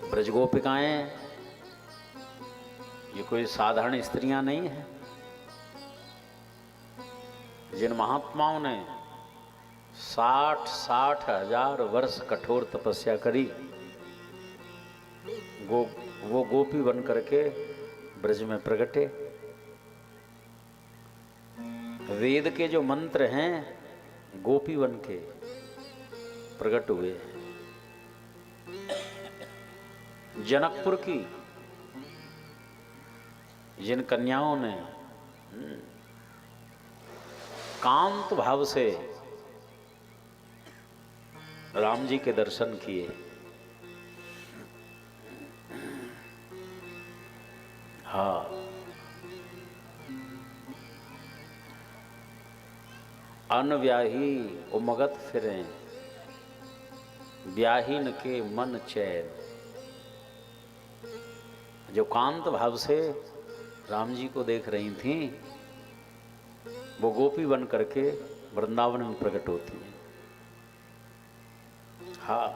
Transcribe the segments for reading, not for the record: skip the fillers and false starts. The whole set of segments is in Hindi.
ब्रजगोपिकाएं ये कोई साधारण स्त्रियां नहीं हैं। जिन महात्माओं ने 60 हजार वर्ष कठोर तपस्या करी, वो गोपी बन करके ब्रज में प्रगटे। वेद के जो मंत्र हैं गोपी बन के प्रकट हुए। जनकपुर की जिन कन्याओं ने कांत भाव से राम जी के दर्शन किए, हाँ, अनव्याही उमगत फिरें, ब्याहीन के मन चैन। जो कांत भाव से राम जी को देख रही थीं, वो गोपी बन करके वृंदावन में प्रकट होती हैं। हाँ,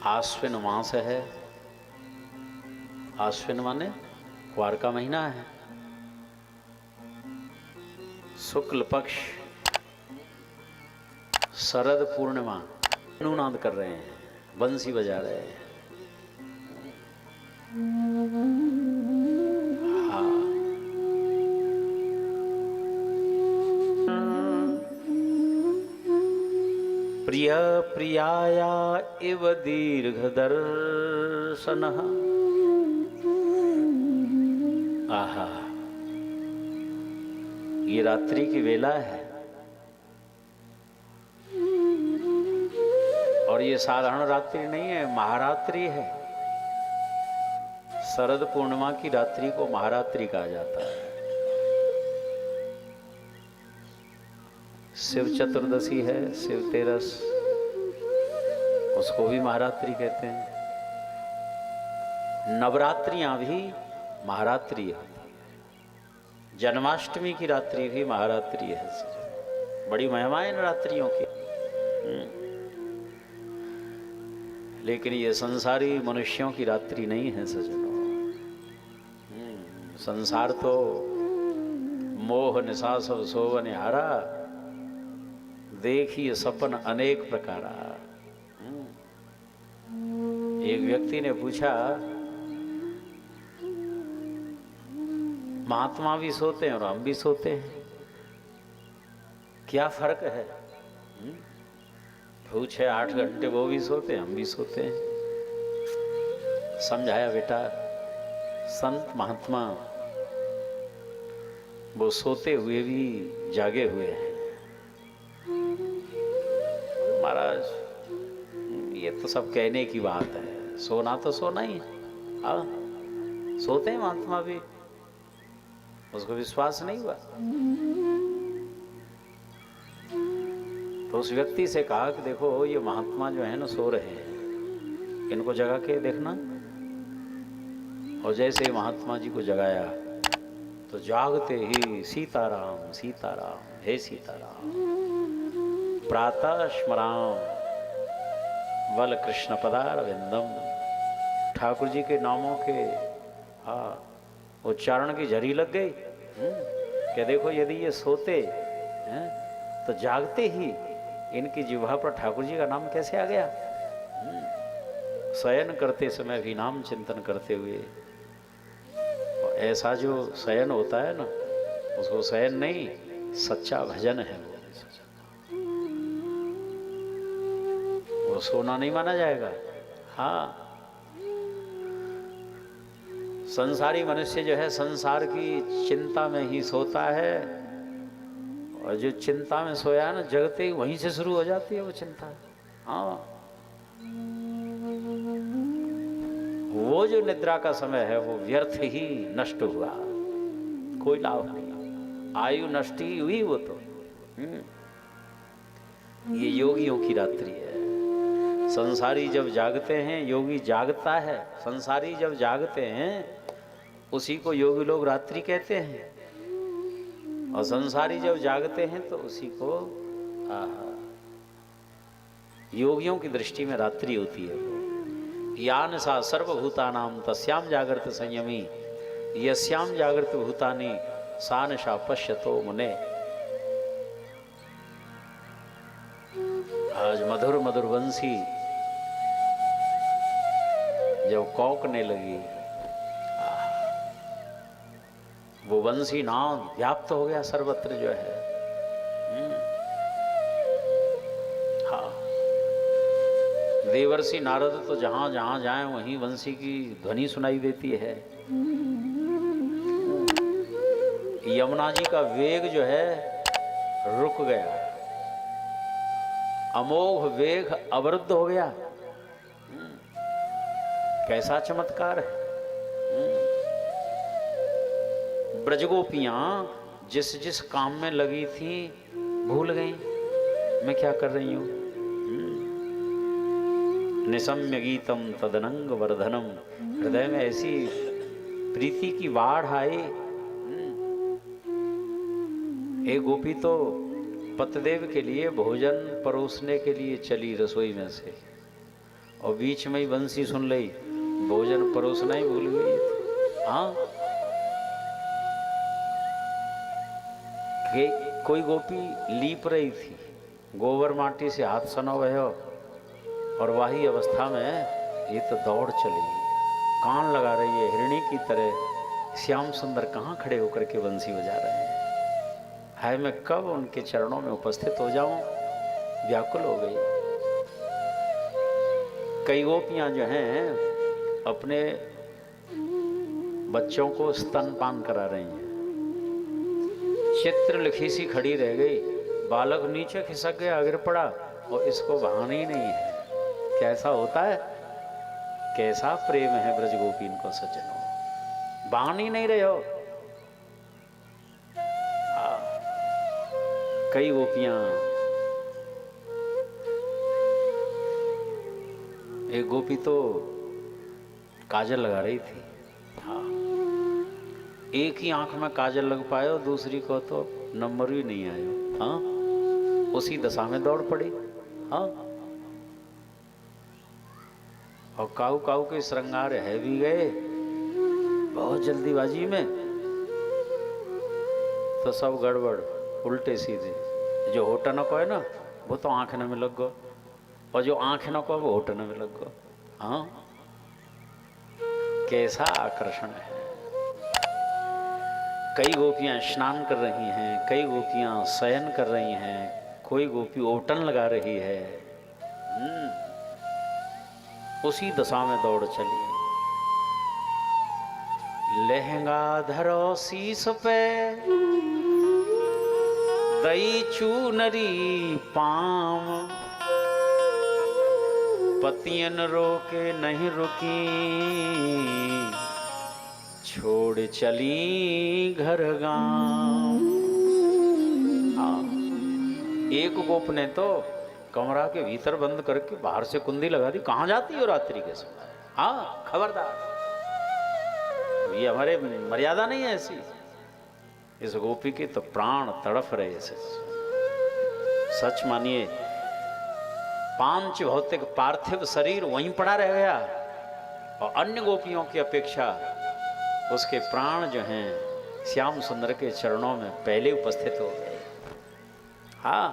आश्विन मास है। आश्विन माने कुआर का महीना है। शुक्ल पक्ष शरद पूर्णिमा, अनुनाद कर रहे हैं, बंसी बजा रहे हैं। हाँ, प्रिय प्रियाया इव दीर्घ दर्शनः। आहा, ये रात्रि की वेला है और ये साधारण रात्रि नहीं है, महारात्रि है। शरद पूर्णिमा की रात्रि को महारात्रि कहा जाता है। शिव चतुर्दशी है, शिव तेरस, उसको भी महारात्रि कहते हैं। नवरात्रियां भी महारात्रि होती है। जन्माष्टमी की रात्रि भी महारात्रि है। बड़ी महिमा है इन रात्रियों की। लेकिन ये संसारी मनुष्यों की रात्रि नहीं है सजनों। संसार तो मोह निशा सब सोवन हारा, देखिए सपन अनेक प्रकारा। एक व्यक्ति ने पूछा, महात्मा भी सोते हैं और हम भी सोते हैं, क्या फर्क है? पूछे 8 घंटे वो भी सोते हैं, हम भी सोते हैं। समझाया, बेटा संत महात्मा वो सोते हुए भी जागे हुए हैं। महाराज ये तो सब कहने की बात है, सोना तो सोना ही है। हाँ, सोते हैं महात्मा भी, उसको विश्वास नहीं हुआ। तो उस व्यक्ति से कहा कि देखो ये महात्मा जो है ना सो रहे हैं, इनको जगा के देखना। और जैसे ही महात्मा जी को जगाया तो जागते ही सीताराम सीताराम, हे सीताराम, प्रातः स्मराम वल कृष्ण पदारविंदम। ठाकुर जी के नामों के उच्चारण की झरी लग गई। क्या देखो, यदि ये सोते तो जागते ही इनकी जिह्वा पर ठाकुर जी का नाम कैसे आ गया। शयन करते समय भी नाम चिंतन करते हुए। और ऐसा जो शयन होता है ना, उसको शयन नहीं, सच्चा भजन है वो सोना नहीं माना जाएगा। हाँ, संसारी मनुष्य जो है संसार की चिंता में ही सोता है, और जो चिंता में सोया है ना, जगते ही वहीं से शुरू हो जाती है वो चिंता। हाँ, वो जो निद्रा का समय है वो व्यर्थ ही नष्ट हुआ, कोई लाभ नहीं, आयु नष्ट ही हुई वो तो। ये योगियों की रात्रि है। संसारी जब जागते हैं, योगी जागता है। संसारी जब जागते हैं उसी को योगी लोग रात्रि कहते हैं, और संसारी जब जागते हैं तो उसी को योगियों की दृष्टि में रात्रि होती है वो। यान सा सर्वभूतानाम तस्याम जागृत संयमी यस्याम जागृत भूतानि सा नशा पश्यतो मुने। आज मधुर मधुर बंसी जब कौकने लगी, वो बंसी नाम व्याप्त हो गया सर्वत्र जो है। हाँ, देवर्षि नारद तो जहां जहां जाए वहीं बंसी की ध्वनि सुनाई देती है। यमुना जी का वेग जो है रुक गया, अमोघ वेग अवरुद्ध हो गया। कैसा चमत्कार है। ब्रजगोपियां जिस जिस काम में लगी थी भूल गई मैं क्या कर रही हूं। निशम्य गीतम तदनंग वर्धनम, हृदय में ऐसी प्रीति की बाढ़ आई। एक गोपी तो पतदेव के लिए भोजन परोसने के लिए चली रसोई में से, और बीच में ही बंसी सुन ली, भोजन परोसना ही भूल गई। हाँ, कोई गोपी लीप रही थी, गोबर माटी से हाथ सनो भयो, और वही अवस्था में ये तो दौड़ चली, कान लगा रही है हिरणी की तरह। श्याम सुंदर कहाँ खड़े होकर के बंसी बजा रहे हैं। हाय, मैं कब उनके चरणों में उपस्थित हो जाऊं, व्याकुल हो गई। कई गोपियां जो हैं अपने बच्चों को स्तनपान करा रही हैं। चित्र लिखी सी खड़ी रह गई, बालक नीचे खिसक गया, गिर पड़ा, और इसको भान ही नहीं है। कैसा होता है, कैसा प्रेम है ब्रजगोपी इनको सज्जनों, भान ही नहीं रहे हो। कई गोपियां, एक गोपी तो काजल लगा रही थी। हाँ, एक ही आंख में काजल लग पाए और दूसरी को तो नंबर भी नहीं आया। हाँ, उसी दशा में दौड़ पड़ी। हाँ, और काऊ काऊ के श्रृंगार है भी गए बहुत जल्दीबाजी में, तो सब गड़बड़ उल्टे सीधे। जो होटन को है ना वो तो आंखने में लग गो, और जो आंखें को वो होटने में लग गो। हाँ, कैसा आकर्षण है। कई गोपियां स्नान कर रही हैं, कई गोपियां शयन कर रही हैं, कोई गोपी ओटन लगा रही है। उसी दशा में दौड़ चली। लहंगा धरो शीस पे, दई चूनरी पाम, पतियन रोके नहीं रुकी, छोड़ चली घर गांव। एक गोप ने तो कमरा के भीतर बंद करके बाहर से कुंडी लगा दी। कहाँ जाती हो रात्रि के समय? हाँ, खबरदार, ये हमारे मर्यादा नहीं है ऐसी। इस गोपी के तो प्राण तड़फ रहे। सच मानिए, पांच भौतिक पार्थिव शरीर वहीं पड़ा रह गया, और अन्य गोपियों की अपेक्षा उसके प्राण जो हैं श्याम सुंदर के चरणों में पहले उपस्थित हो गए। हाँ,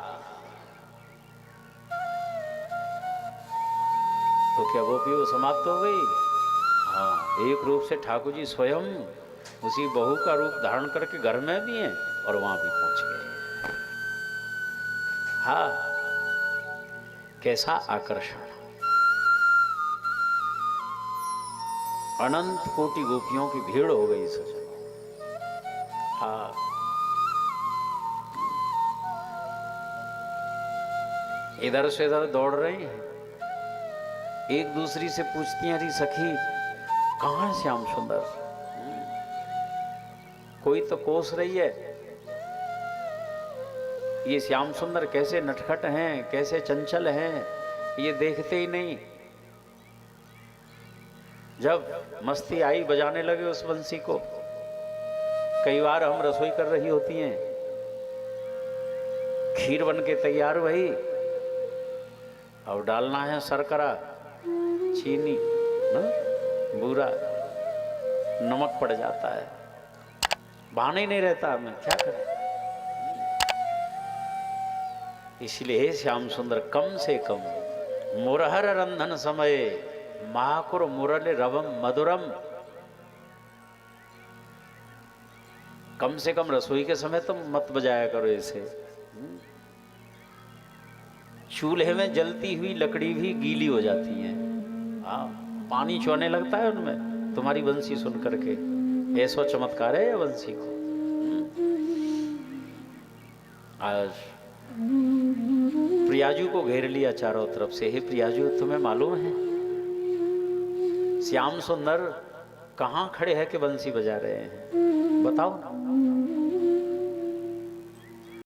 तो क्या गोपी वो समाप्त हो गई? हाँ, एक रूप से ठाकुर जी स्वयं उसी बहू का रूप धारण करके घर में भी हैं और वहां भी पहुंच गए। हाँ, कैसा आकर्षण। अनंत कोटि गोपियों की भीड़ हो गई सजन। हाँ, इधर से इधर दौड़ रहे हैं, एक दूसरी से पूछती हैं, अरे सखी कहाँ है श्याम सुंदर? कोई तो कोस रही है, ये श्याम सुंदर कैसे नटखट हैं, कैसे चंचल हैं, ये देखते ही नहीं। जब मस्ती आई बजाने लगे उस बंसी को। कई बार हम रसोई कर रही होती हैं, खीर बन के तैयार हुई और डालना है शर्करा, चीनी ना, बूरा, नमक पड़ जाता है, बहाना ही नहीं रहता, हमें क्या करें। इसलिए हे श्याम सुंदर कम से कम मुरहर रंधन समय महाकुर मुरल रवम मधुरम, कम से कम रसोई के समय तो मत बजाया करो इसे। चूल्हे में जलती हुई लकड़ी भी गीली हो जाती है, पानी चौने लगता है उनमें तुम्हारी बंसी सुन करके। ऐसा चमत्कार है बंसी को। आज प्रियाजू को घेर लिया चारों तरफ से। हे प्रियाजू, तुम्हें मालूम है श्याम सुंदर कहाँ खड़े हैं कि बंसी बजा रहे हैं? बताओ।